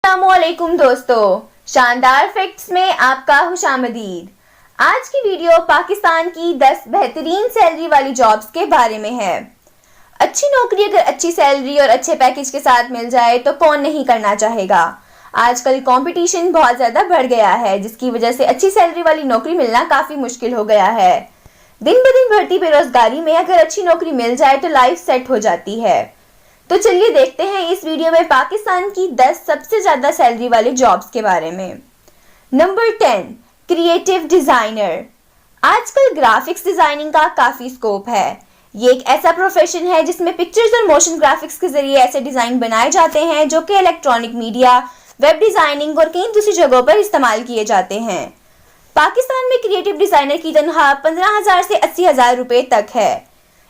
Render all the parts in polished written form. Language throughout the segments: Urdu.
السلام علیکم دوستو، شاندار فیکٹس میں آپ کا خوش آمدید۔ آج کی ویڈیو پاکستان کی 10 بہترین سیلری والی جابز کے بارے میں ہے۔ اچھی نوکری اگر اچھی سیلری اور اچھے پیکج کے ساتھ مل جائے تو کون نہیں کرنا چاہے گا۔ آج کل کمپٹیشن بہت زیادہ بڑھ گیا ہے، جس کی وجہ سے اچھی سیلری والی نوکری ملنا کافی مشکل ہو گیا ہے۔ دن بدن بڑھتی بے روزگاری میں اگر اچھی نوکری مل جائے تو لائف سیٹ ہو جاتی ہے۔ تو چلیے دیکھتے ہیں اس ویڈیو میں پاکستان کی 10 سب سے زیادہ سیلری والے جابز کے بارے میں۔ Number 10، creative designer. آج کل گرافکس ڈیزائننگ کا کافی اسکوپ ہے۔ یہ ایک ایسا پروفیشن ہے جس میں پکچرز اور موشن گرافکس کے ذریعے ایسے ڈیزائن بنائے جاتے ہیں جو کہ الیکٹرانک میڈیا، ویب ڈیزائننگ اور کئی دوسری جگہوں پر استعمال کیے جاتے ہیں۔ پاکستان میں کریٹیو ڈیزائنر کی تنخواہ 15,000 سے 80,000 روپے تک ہے۔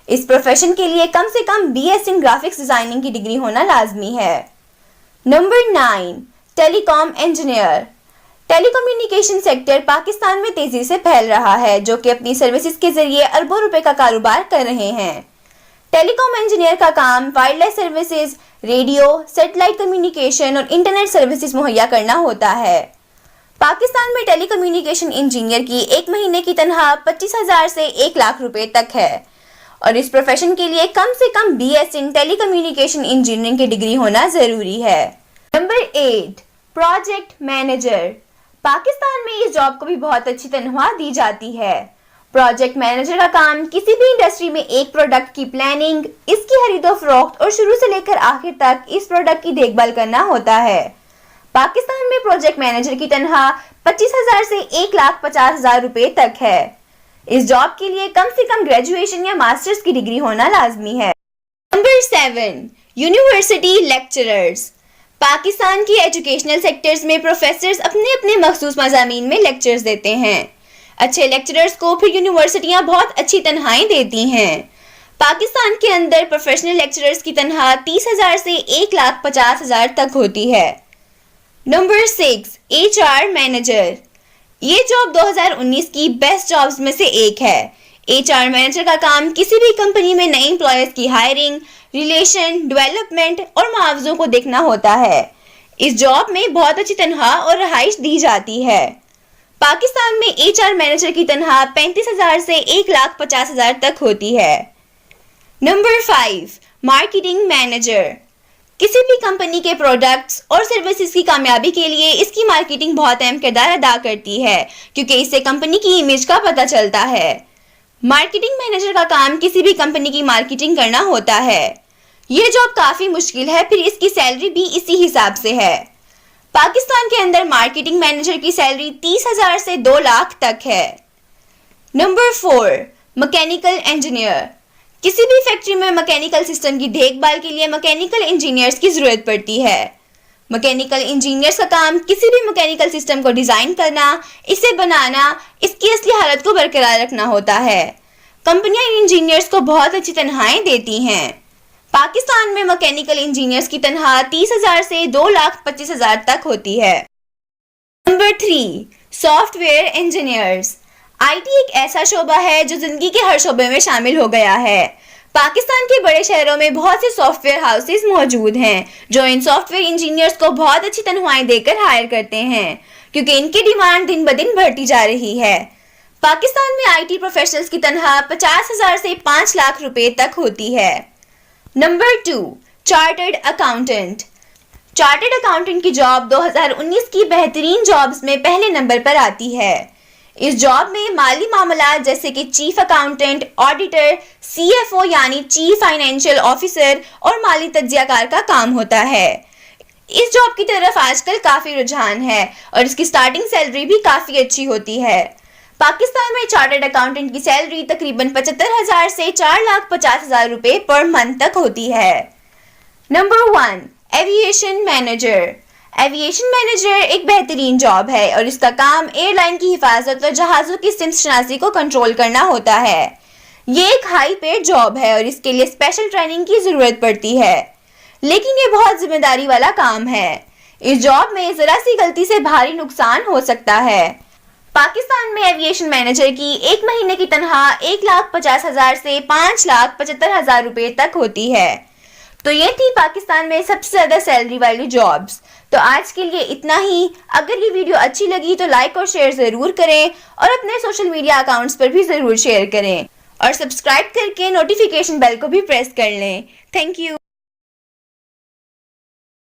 اس پروفیشن کے لیے کم سے کم BS ان گرافکس ڈیزائننگ کی ڈگری ہونا لازمی ہے۔ نمبر 9، ٹیلی کام انجینئر۔ ٹیلی کمیونیکیشن سیکٹر پاکستان میں تیزی سے پھیل رہا ہے، جو کہ اپنی سروسز کے ذریعے اربوں روپے کا کاروبار کر رہے ہیں۔ ٹیلی کام انجینئر کا کام wireless services, radio, satellite communication اور انٹرنیٹ سروسز مہیا کرنا ہوتا ہے۔ پاکستان میں ٹیلی کمیونیکیشن انجینئر کی ایک مہینے کی تنخواہ 25,000 سے 1,00,000 روپے تک ہے، اور اس پروفیشن کے لیے کم سے کم BS ان ٹیلی کمیونیکیشن انجینئرنگ کی ڈگری ہونا ضروری ہے۔ Number 8، project manager. پاکستان میں اس جاب کو بھی بہت اچھی تنخواہ دی جاتی ہے۔ پروجیکٹ مینیجر کا کام کسی بھی انڈسٹری میں ایک پروڈکٹ کی پلاننگ، اس کی خرید و فروخت اور شروع سے لے کر آخر تک اس پروڈکٹ کی دیکھ بھال کرنا ہوتا ہے۔ پاکستان میں پروجیکٹ مینیجر کی تنخواہ 25,000 سے 1,50,000 روپے تک ہے۔ اس جاب کے لیے کم سے کم گریجویشن یا ماسٹرز کی ڈگری ہونا لازمی ہے۔ Number 7، university lecturers. پاکستان کی ایجوکیشنل سیکٹرز میں پروفیسرز اپنے اپنے مخصوص مضامین میں لیکچرز دیتے ہیں۔ اچھے لیکچررز کو پھر یونیورسٹیاں بہت اچھی تنخواہیں دیتی ہیں۔ پاکستان کے اندر پروفیشنل لیکچررز کی تنخواہ 30,000 سے 1,50,000 تک ہوتی ہے۔ Number 6، HR manager. یہ جاب 2019 کی بیسٹ جابز میں سے ایک ہے۔ HR مینیجر کا کام کسی بھی کمپنی میں نئے امپلائیز کی ہائرنگ، ریلیشن، ڈیولپمنٹ اور معاوضوں کو دیکھنا ہوتا ہے۔ اس جاب میں بہت اچھی تنخواہ اور رہائش دی جاتی ہے۔ پاکستان میں HR مینیجر کی تنخواہ 35,000 سے 1,50,000 تک ہوتی ہے۔ Number 5، marketing manager. کسی بھی کمپنی کے پروڈکٹس اور سروسز کی کامیابی کے لیے اس کی مارکیٹنگ بہت اہم کردار ادا کرتی ہے، کیونکہ اس سے کمپنی کی امیج کا پتہ چلتا ہے۔ مارکیٹنگ مینیجر کا کام کسی بھی کمپنی کی مارکیٹنگ کرنا ہوتا ہے۔ یہ جاب کافی مشکل ہے، پھر اس کی سیلری بھی اسی حساب سے ہے۔ پاکستان کے اندر مارکیٹنگ مینیجر کی سیلری 30,000 سے 2,00,000 تک ہے۔ Number 4، mechanical engineer. کسی بھی فیکٹری میں میکینیکل سسٹم کی دیکھ بھال کے لیے میکینیکل انجینئرز کی ضرورت پڑتی ہے۔ میکینیکل انجینئرز کا کام کسی بھی میکینیکل سسٹم کو ڈیزائن کرنا، اسے بنانا، اس کی اصلی حالت کو برقرار رکھنا ہوتا ہے۔ کمپنیاں ان انجینئرز کو بہت اچھی تنخواہیں دیتی ہیں۔ پاکستان میں میکینیکل انجینئرز کی تنخواہ 30,000 سے 2,25,000 تک ہوتی ہے۔ Number 3، soft where engineers. IT ایک ایسا شعبہ ہے جو زندگی کے ہر شعبے میں شامل ہو گیا ہے۔ پاکستان کے بڑے شہروں میں بہت سے سافٹ ویئر ہاؤسز موجود ہیں جو ان سافٹ ویئر انجینئرز کو بہت اچھی تنخواہیں دے کر ہائر کرتے ہیں، کیونکہ ان کی ڈیمانڈ دن بدن بڑھتی جا رہی ہے۔ پاکستان میں IT پروفیشنلز کی تنخواہ 50,000 سے 5,00,000 روپے تک ہوتی ہے۔ Number 2، chartered accountant. Chartered accountant کی جاب 2019 کی بہترین جابز میں پہلے نمبر پر آتی ہے۔ اس جاب میں مالی معاملات جیسے کہ چیف اکاؤنٹنٹ، آڈیٹر، CFO یعنی چیف فائنینشیل آفیسر اور مالی تجزیہ کار کا کام ہوتا ہے۔ اس جاب کی طرف آج کل کافی رجحان ہے اور اس کی سٹارٹنگ سیلری بھی کافی اچھی ہوتی ہے۔ پاکستان میں چارٹرڈ اکاؤنٹنٹ کی سیلری تقریباً 75,000 سے 4,50,000 روپے پر منتھ تک ہوتی ہے۔ Number 1، aviation manager. Aviation manager ایک بہترین جاب ہے اور اس کا کام ایئر لائن کی حفاظت اور جہازوں کی سمت شناسی کو کنٹرول کرنا ہوتا ہے۔ یہ ایک ہائی پیڈ جاب ہے اور اس کے لیے اسپیشل ٹریننگ کی ضرورت پڑتی ہے، لیکن یہ بہت ذمہ داری والا کام ہے۔ اس جاب میں ذرا سی غلطی سے بھاری نقصان ہو سکتا ہے۔ پاکستان میں ایوییشن مینیجر کی ایک مہینے کی تنخواہ 1,50,000 سے 5,75,000 روپے تک ہوتی ہے۔ تو یہ تھی پاکستان میں سب سے زیادہ سیلری والی جابز۔ تو آج کے لیے اتنا ہی. اگر یہ ویڈیو اچھی لگی تو لائک اور شیئر ضرور کریں اور اپنے سوشل میڈیا اکاؤنٹس پر بھی ضرور شیئر کریں اور سبسکرائب کر کے نوٹیفیکیشن بیل کو بھی پریس کر لیں. Thank you.